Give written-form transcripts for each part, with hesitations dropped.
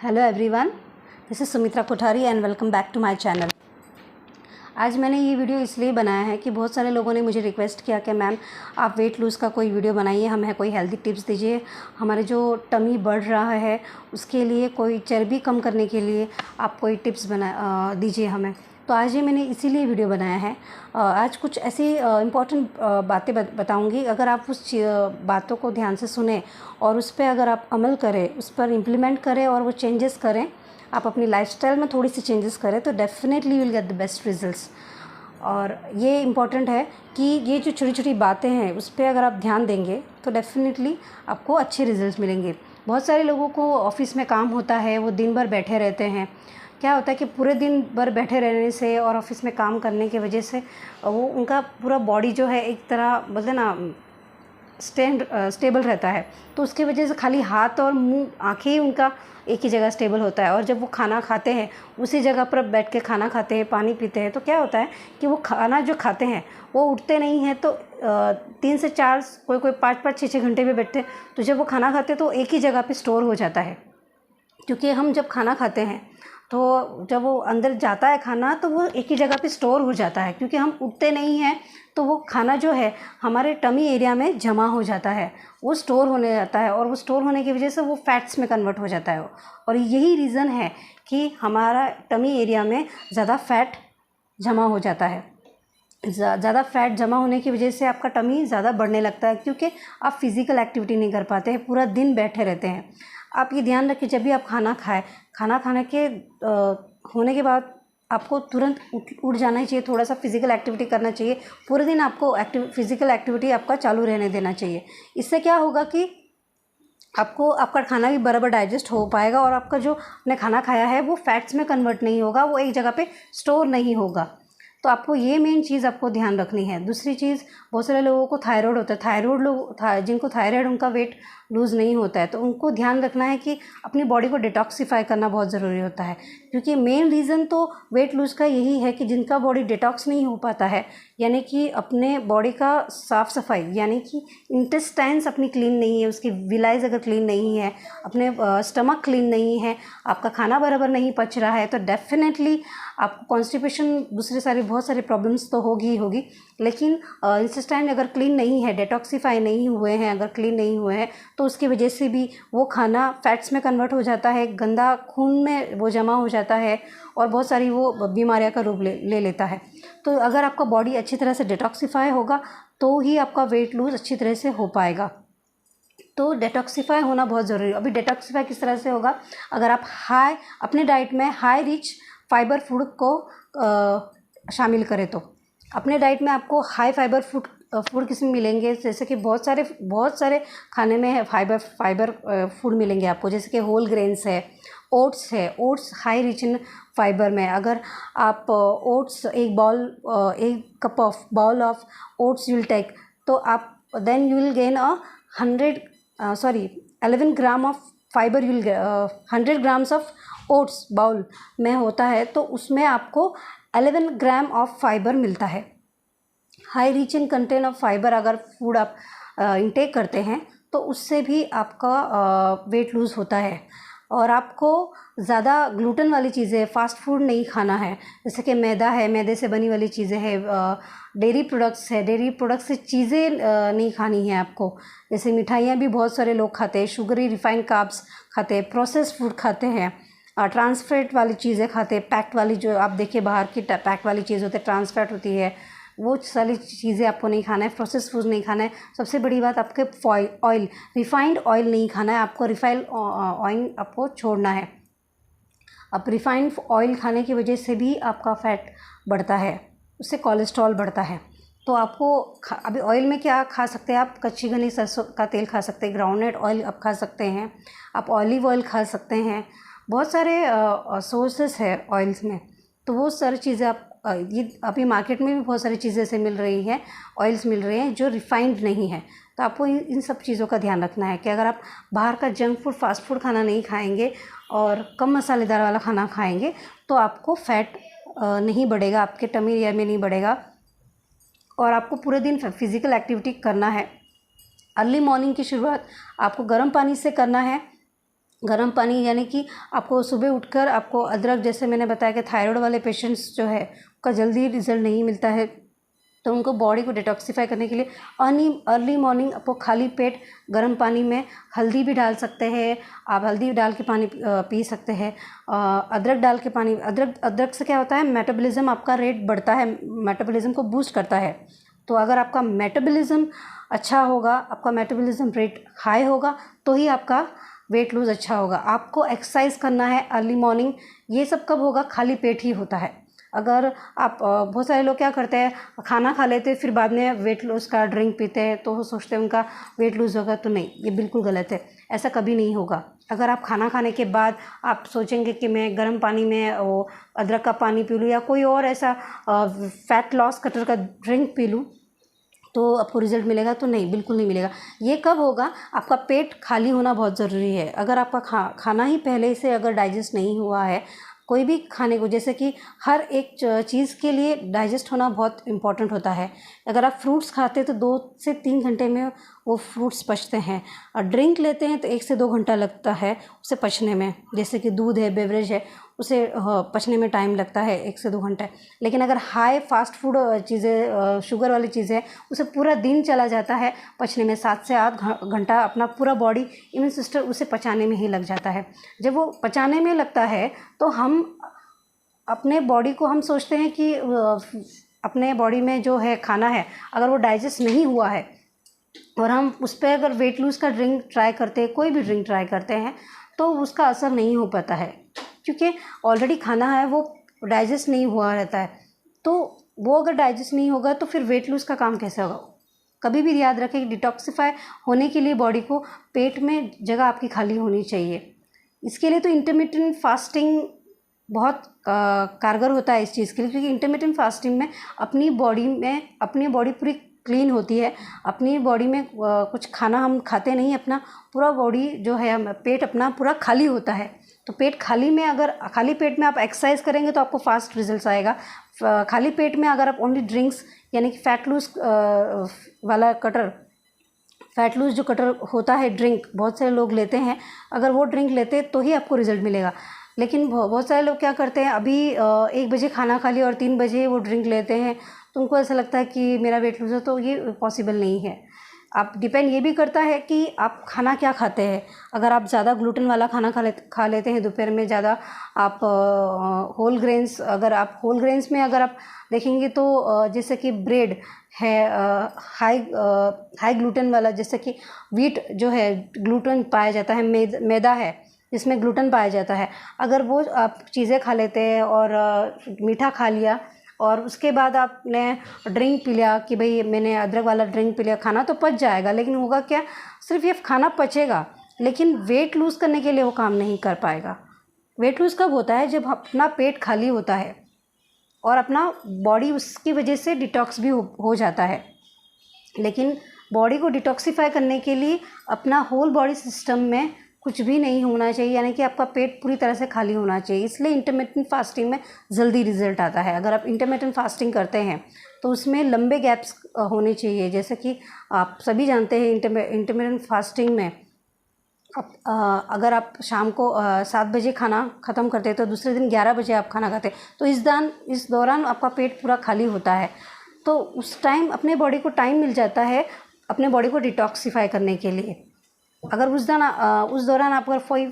Hello everyone, this is Sumitra Kothari and welcome back to my channel. आज मैंने ये video इसलिए बनाया है कि बहुत सारे लोगों ने मुझे रिक्वेस्ट किया कि मैम आप वेट लूज़ का कोई वीडियो बनाइए, हमें कोई हेल्दी टिप्स दीजिए, हमारे जो टमी बढ़ रहा है उसके लिए, कोई चर्बी कम करने के लिए आप कोई टिप्स दीजिए हमें। तो आज ये मैंने इसीलिए वीडियो बनाया है। आज कुछ ऐसी इम्पॉर्टेंट बातें बताऊंगी। अगर आप उस बातों को ध्यान से सुने और उस पर अगर आप अमल करें, उस पर इम्प्लीमेंट करें और वो चेंजेस करें, आप अपनी लाइफस्टाइल में थोड़ी सी चेंजेस करें तो definitely you will get the best results. और ये इम्पॉर्टेंट है कि ये जो छोटी छोटी बातें हैं उस पर अगर आप ध्यान देंगे तो डेफिनेटली आपको अच्छे रिजल्ट्स मिलेंगे। बहुत सारे लोगों को ऑफिस में काम होता है, वो दिन भर बैठे रहते हैं। क्या होता है कि पूरे दिन भर बैठे रहने से और ऑफिस में काम करने की वजह से वो उनका पूरा बॉडी जो है एक तरह बोलते ना स्टेबल रहता है, तो उसकी वजह से खाली हाथ और मुंह, आंखें ही उनका एक ही जगह स्टेबल होता है। और जब वो खाना खाते हैं उसी जगह पर बैठ के खाना खाते हैं, पानी पीते हैं, तो क्या होता है कि वो खाना जो खाते हैं वो उठते नहीं हैं। तो 3 से 4, कोई 5-5, 6-6 घंटे में बैठते हैं, तो जब वो खाना खाते हैं तो एक ही जगह पे स्टोर हो जाता है। क्योंकि हम जब खाना खाते हैं तो जब वो अंदर जाता है खाना तो वो एक ही जगह पे स्टोर हो जाता है। क्योंकि हम उठते नहीं हैं तो वो खाना जो है हमारे टमी एरिया में जमा हो जाता है, वो स्टोर होने जाता है और वो स्टोर होने की वजह से वो फैट्स में कन्वर्ट हो जाता है। और यही रीज़न है कि हमारा टमी एरिया में ज़्यादा फैट जमा हो जाता है। ज़्यादा फैट जमा होने की वजह से आपका टमी ज़्यादा बढ़ने लगता है, क्योंकि आप फिज़िकल एक्टिविटी नहीं कर पाते हैं, पूरा दिन बैठे रहते हैं। आप ये ध्यान रखिए, जब भी आप खाना खाएं, खाना खाने के होने के बाद आपको तुरंत उठ जाना ही चाहिए, थोड़ा सा फिज़िकल एक्टिविटी करना चाहिए। पूरे दिन आपको फिज़िकल एक्टिविटी आपका चालू रहने देना चाहिए। इससे क्या होगा कि आपको आपका खाना भी बराबर डाइजेस्ट हो पाएगा और आपका जो आपने खाना खाया है वो फैट्स में कन्वर्ट नहीं होगा, वो एक जगह पे स्टोर नहीं होगा। तो आपको ये मेन चीज़ आपको ध्यान रखनी है। दूसरी चीज़, बहुत सारे लोगों को थायराइड होता है। जिनको थायराइड, उनका वेट लूज़ नहीं होता है, तो उनको ध्यान रखना है कि अपनी बॉडी को डिटॉक्सिफाई करना बहुत ज़रूरी होता है। क्योंकि मेन रीज़न तो वेट लूज़ का यही है कि जिनका बॉडी डिटॉक्स नहीं हो पाता है, यानी कि अपने बॉडी का साफ़ सफाई, यानी कि इंटेस्टाइन्स अपनी क्लीन नहीं है, उसकी विलाइज अगर क्लीन नहीं है, अपने स्टमक क्लीन नहीं है, आपका खाना बराबर नहीं पच रहा है, तो डेफिनेटली आपको कॉन्स्टिपेशन, दूसरे सारे बहुत सारे प्रॉब्लम्स तो होगी ही होगी। लेकिन इंटेस्टाइन अगर क्लीन नहीं है, डिटॉक्सिफाई नहीं हुए हैं, अगर क्लीन नहीं हुए हैं, तो उसकी वजह से भी वो खाना फैट्स में कन्वर्ट हो जाता है, गंदा खून में वो जमा हो जाता है और बहुत सारी वो बीमारियां का रूप ले लेता है। तो अगर आपका बॉडी अच्छी तरह से डिटॉक्सिफाई होगा तो ही आपका वेट लूज़ अच्छी तरह से हो पाएगा। तो डिटॉक्सिफाई होना बहुत ज़रूरी है। अभी डिटॉक्सिफाई किस तरह से होगा? अगर आप अपने डाइट में हाई रिच फाइबर फूड को शामिल करें, तो अपने डाइट में आपको हाई फाइबर फूड किस में मिलेंगे? जैसे कि बहुत सारे खाने में फाइबर फूड मिलेंगे आपको, जैसे कि होल ग्रेन्स है, ओट्स है। Oats high rich in fibre में। अगर आप ओट्स एक cup of bowl of oats you will take, तो आप then you will gain 11 gram of fibre. 100 grams of oats bowl में होता है, तो उसमें आपको 11 ग्राम ऑफ फाइबर मिलता है। High rich in content of fibre अगर फूड आप इंटेक करते हैं तो उससे भी आपका वेट लूज़ होता है। और आपको ज़्यादा ग्लूटेन वाली चीज़ें, फास्ट फूड नहीं खाना है, जैसे कि मैदा है, मैदे से बनी वाली चीज़ें हैं, डेयरी प्रोडक्ट्स है, डेयरी प्रोडक्ट्स से चीज़ें नहीं खानी है आपको। जैसे मिठाइयाँ भी बहुत सारे लोग खाते हैं, शुगरी रिफाइंड कार्ब्स खाते हैं, प्रोसेस्ड फूड खाते हैं, ट्रांसफैट वाली चीज़ें खाते हैं, पैक्ड वाली, जो आप देखिए बाहर की पैक वाली चीज़ होती है, ट्रांसफैट होती है, वो सारी चीज़ें आपको नहीं खाना है। प्रोसेस फूड नहीं खाना है। सबसे बड़ी बात, आपके ऑयल, रिफाइंड ऑयल नहीं खाना है आपको। रिफाइंड ऑयल आपको छोड़ना है। अब रिफाइंड ऑयल खाने की वजह से भी आपका फैट बढ़ता है, उससे कोलेस्ट्रॉल बढ़ता है। तो आपको अभी ऑयल में क्या खा सकते हैं आप? कच्ची घनी सरसों का तेल खा सकते हैं, ग्राउंडनट ऑयल आप खा सकते हैं, आप ऑलिव ऑयल खा सकते हैं। बहुत सारे सोर्सेस है ऑयल्स में, तो वो सारी चीज़ें आप ये अभी मार्केट में भी बहुत सारी चीज़ें से मिल रही हैं, ऑयल्स मिल रहे हैं जो रिफाइंड नहीं है। तो आपको इन सब चीज़ों का ध्यान रखना है कि अगर आप बाहर का जंक फूड, फास्ट फूड खाना नहीं खाएंगे और कम मसालेदार वाला खाना खाएंगे तो आपको फैट नहीं बढ़ेगा, आपके टमी एरिया में नहीं बढ़ेगा। और आपको पूरे दिन फिज़िकल एक्टिविटी करना है। अर्ली मॉर्निंग की शुरुआत आपको गर्म पानी से करना है गर्म पानी यानी कि आपको सुबह उठकर आपको अदरक, जैसे मैंने बताया कि थायराइड वाले पेशेंट्स जो है उनका जल्दी रिजल्ट नहीं मिलता है, तो उनको बॉडी को डिटॉक्सिफाई करने के लिए अर्ली मॉर्निंग आपको खाली पेट गर्म पानी में हल्दी भी डाल सकते हैं। आप हल्दी डाल के पानी पी सकते हैं। अदरक डाल के पानी, अदरक से क्या होता है, मेटाबॉलिज्म आपका रेट बढ़ता है, मेटाबॉलिज्म को बूस्ट करता है। तो अगर आपका मेटाबॉलिज्म अच्छा होगा, आपका मेटाबॉलिज्म रेट हाई होगा, तो ही आपका वेट लूज़ अच्छा होगा। आपको एक्सरसाइज करना है अर्ली मॉर्निंग। ये सब कब होगा, खाली पेट ही होता है। अगर आप बहुत सारे लोग क्या करते हैं, खाना खा लेते हैं फिर बाद में वेट लूज़ का ड्रिंक पीते हैं, तो वो सोचते हैं उनका वेट लूज़ होगा। तो नहीं, ये बिल्कुल गलत है, ऐसा कभी नहीं होगा। अगर आप खाना खाने के बाद आप सोचेंगे कि मैं गर्म पानी में वो अदरक का पानी पी लूँ या कोई और ऐसा फैट लॉस कटर का ड्रिंक पी लूँ तो आपको रिज़ल्ट मिलेगा, तो नहीं, बिल्कुल नहीं मिलेगा। ये कब होगा, आपका पेट खाली होना बहुत ज़रूरी है। अगर आपका खाना ही पहले से अगर डाइजेस्ट नहीं हुआ है, कोई भी खाने को, जैसे कि हर एक चीज़ के लिए डाइजेस्ट होना बहुत इम्पॉर्टेंट होता है। अगर आप फ्रूट्स खाते हैं तो 2 से 3 घंटे में वो फ्रूट्स पचते हैं, और ड्रिंक लेते हैं तो 1 से 2 घंटा लगता है उसे पचने में। जैसे कि दूध है, बेवरेज है, उसे पचने में टाइम लगता है 1 से 2 घंटे। लेकिन अगर हाई फास्ट फूड चीज़ें, शुगर वाली चीज़ें, उसे पूरा दिन चला जाता है पचने में, 7 से 8 घंटा अपना पूरा बॉडी इम्यून सिस्टम उसे पचाने में ही लग जाता है। जब वो पचाने में लगता है तो हम अपने बॉडी को, हम सोचते हैं कि अपने बॉडी में जो है खाना है, अगर वो डाइजेस्ट नहीं हुआ है और हम उस पर अगर वेट लूज़ का ड्रिंक ट्राई करते हैं, कोई भी ड्रिंक ट्राई करते हैं, तो उसका असर नहीं हो पाता है, क्योंकि ऑलरेडी खाना है वो डाइजेस्ट नहीं हुआ रहता है। तो वो अगर डाइजेस्ट नहीं होगा तो फिर वेट लूज़ का काम कैसे होगा। कभी भी याद रखें कि डिटॉक्सिफाई होने के लिए बॉडी को पेट में जगह आपकी खाली होनी चाहिए। इसके लिए तो इंटरमिटेंट फास्टिंग बहुत कारगर होता है इस चीज़ के लिए, क्योंकि इंटरमिटेंट फास्टिंग में अपनी बॉडी पूरी क्लीन होती है। अपनी बॉडी में कुछ खाना हम खाते नहीं, अपना पूरा बॉडी जो है, पेट अपना पूरा खाली होता है। तो पेट खाली में, अगर खाली पेट में आप एक्सरसाइज करेंगे तो आपको फास्ट रिजल्ट्स आएगा। खाली पेट में अगर आप ओनली ड्रिंक्स, यानी कि फैट लूज वाला कटर, फैट लूज जो कटर होता है ड्रिंक, बहुत सारे लोग लेते हैं, अगर वो ड्रिंक लेते तो ही आपको रिजल्ट मिलेगा। लेकिन बहुत सारे लोग क्या करते हैं, अभी 1 बजे खाना खा लिया और 3 बजे वो ड्रिंक लेते हैं, तो उनको ऐसा लगता है कि मेरा वेट लूज है, तो ये पॉसिबल नहीं है। आप डिपेंड ये भी करता है कि आप खाना क्या खाते हैं। अगर आप ज़्यादा ग्लूटेन वाला खाना खा लेते हैं दोपहर में, ज़्यादा आप होल ग्रेन्स, अगर आप होल ग्रेन्स में अगर आप देखेंगे तो जैसे कि ब्रेड है हाई ग्लूटेन वाला, जैसे कि वीट जो है ग्लूटेन पाया जाता है, मैदा है जिसमें ग्लूटेन पाया जाता है, अगर वो आप चीज़ें खा लेते हैं और मीठा खा लिया और उसके बाद आपने ड्रिंक पी लिया कि भाई मैंने अदरक वाला ड्रिंक पी लिया, खाना तो पच जाएगा, लेकिन होगा क्या, सिर्फ ये खाना पचेगा, लेकिन वेट लूज़ करने के लिए वो काम नहीं कर पाएगा। वेट लूज़ कब होता है, जब अपना पेट खाली होता है और अपना बॉडी उसकी वजह से डिटॉक्स भी हो जाता है। लेकिन बॉडी को डिटॉक्सिफाई करने के लिए अपना होल बॉडी सिस्टम में कुछ भी नहीं होना चाहिए, यानी कि आपका पेट पूरी तरह से खाली होना चाहिए। इसलिए इंटरमिटेंट फास्टिंग में जल्दी रिजल्ट आता है। अगर आप इंटरमिटेंट फास्टिंग करते हैं तो उसमें लंबे गैप्स होने चाहिए। जैसे कि आप सभी जानते हैं इंटरमिटेंट फास्टिंग में अगर आप शाम को 7 बजे खाना ख़त्म करते हैं तो दूसरे दिन 11 बजे आप खाना खाते हैं, तो इस दौरान आपका पेट पूरा खाली होता है। तो उस टाइम अपने बॉडी को टाइम मिल जाता है अपने बॉडी को डिटॉक्सिफाई करने के लिए। अगर उस दौरान आप अगर कोई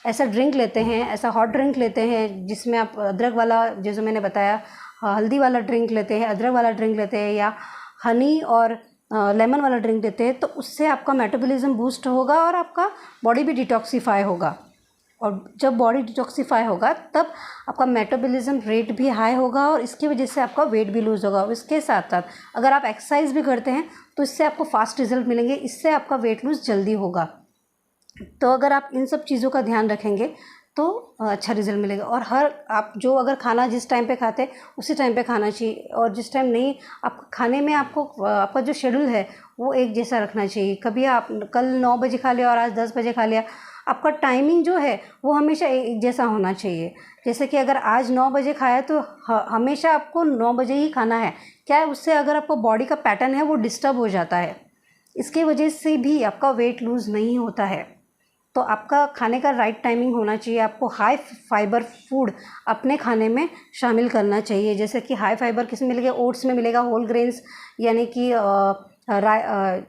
ऐसा ड्रिंक लेते हैं, ऐसा हॉट ड्रिंक लेते हैं जिसमें आप अदरक वाला, जैसे मैंने बताया, हल्दी वाला ड्रिंक लेते हैं, अदरक वाला ड्रिंक लेते हैं, या हनी और लेमन वाला ड्रिंक लेते हैं, तो उससे आपका मेटाबॉलिज्म बूस्ट होगा और आपका बॉडी भी डिटॉक्सिफाई होगा। और जब बॉडी डिटॉक्सिफाई होगा तब आपका मेटाबॉलिज्म रेट भी हाई होगा और इसकी वजह से आपका वेट भी लूज़ होगा। इसके साथ साथ अगर आप एक्सरसाइज भी करते हैं तो इससे आपको फास्ट रिजल्ट मिलेंगे, इससे आपका वेट लूज़ जल्दी होगा। तो अगर आप इन सब चीज़ों का ध्यान रखेंगे तो अच्छा रिजल्ट मिलेगा। और आप जो अगर खाना जिस टाइम पे खाते हैं उसी टाइम पे खाना चाहिए, और जिस टाइम नहीं, आप खाने में आपका जो शेड्यूल है वो एक जैसा रखना चाहिए। कभी आप कल 9 बजे खा लिया और आज 10 बजे खा लिया, आपका टाइमिंग जो है वो हमेशा एक जैसा होना चाहिए। जैसे कि अगर आज 9 बजे खाया तो हमेशा आपको 9 बजे ही खाना है। क्या है, उससे अगर आपको बॉडी का पैटर्न है वो डिस्टर्ब हो जाता है, इसकी वजह से भी आपका वेट लूज़ नहीं होता है। तो आपका खाने का राइट टाइमिंग होना चाहिए। आपको हाई फाइबर फूड अपने खाने में शामिल करना चाहिए। जैसे कि हाई फाइबर किस में मिलेगा, ओट्स में मिलेगा, होल ग्रेन्स यानी कि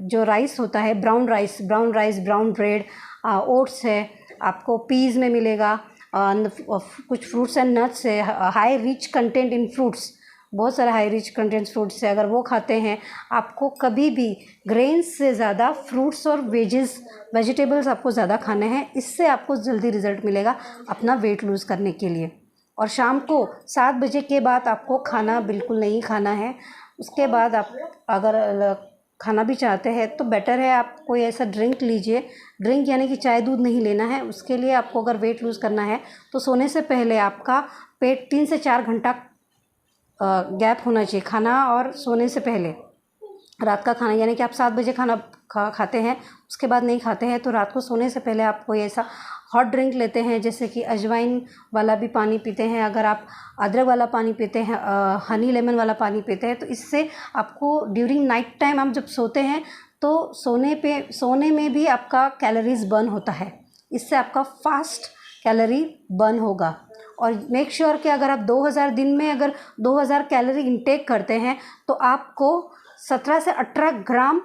जो राइस होता है, brown rice, brown bread, oats है, आपको पीज़ में मिलेगा, कुछ फ्रूट्स एंड नट्स है, high rich content in fruits, बहुत सारे हाई रिच कंटेंट फ्रूट्स है। अगर वो खाते हैं, आपको कभी भी ग्रेन्स से ज़्यादा फ्रूट्स और वेजिटेबल्स आपको ज़्यादा खाने हैं। इससे आपको जल्दी रिजल्ट मिलेगा अपना वेट लूज़ करने के लिए। और शाम को 7 बजे के बाद आपको खाना बिल्कुल नहीं खाना है। उसके बाद आप अगर खाना भी चाहते हैं तो बेटर है आप कोई ऐसा ड्रिंक लीजिए। ड्रिंक यानी कि चाय दूध नहीं लेना है। उसके लिए आपको अगर वेट लूज़ करना है तो सोने से पहले आपका पेट 3 से 4 घंटा गैप होना चाहिए, खाना और सोने से पहले। रात का खाना यानी कि आप 7 बजे खाना खाते हैं, उसके बाद नहीं खाते हैं, तो रात को सोने से पहले आप कोई ऐसा हॉट ड्रिंक लेते हैं, जैसे कि अजवाइन वाला भी पानी पीते हैं, अगर आप अदरक वाला पानी पीते हैं, हनी लेमन वाला पानी पीते हैं, तो इससे आपको ड्यूरिंग नाइट टाइम आप जब सोते हैं तो सोने में भी आपका कैलोरीज बर्न होता है। इससे आपका फास्ट कैलोरी बर्न होगा। और मेक श्योर कि अगर आप 2000 दिन में अगर 2000 कैलोरी इंटेक करते हैं तो आपको 17 से 18 ग्राम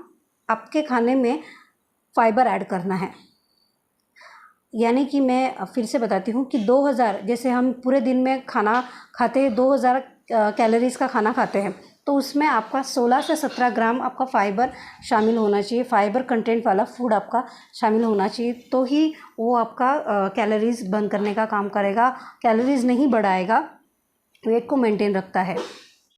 आपके खाने में फाइबर ऐड करना है। यानी कि मैं फिर से बताती हूँ कि 2000, जैसे हम पूरे दिन में खाना खाते हैं, 2000 कैलोरीज़ का खाना खाते हैं, तो उसमें आपका 16 से 17 ग्राम आपका फाइबर शामिल होना चाहिए। फाइबर कंटेंट वाला फूड आपका शामिल होना चाहिए, तो ही वो आपका कैलोरीज़ बर्न करने का काम करेगा। कैलोरीज़ नहीं बढ़ाएगा, वेट को मेंटेन रखता है।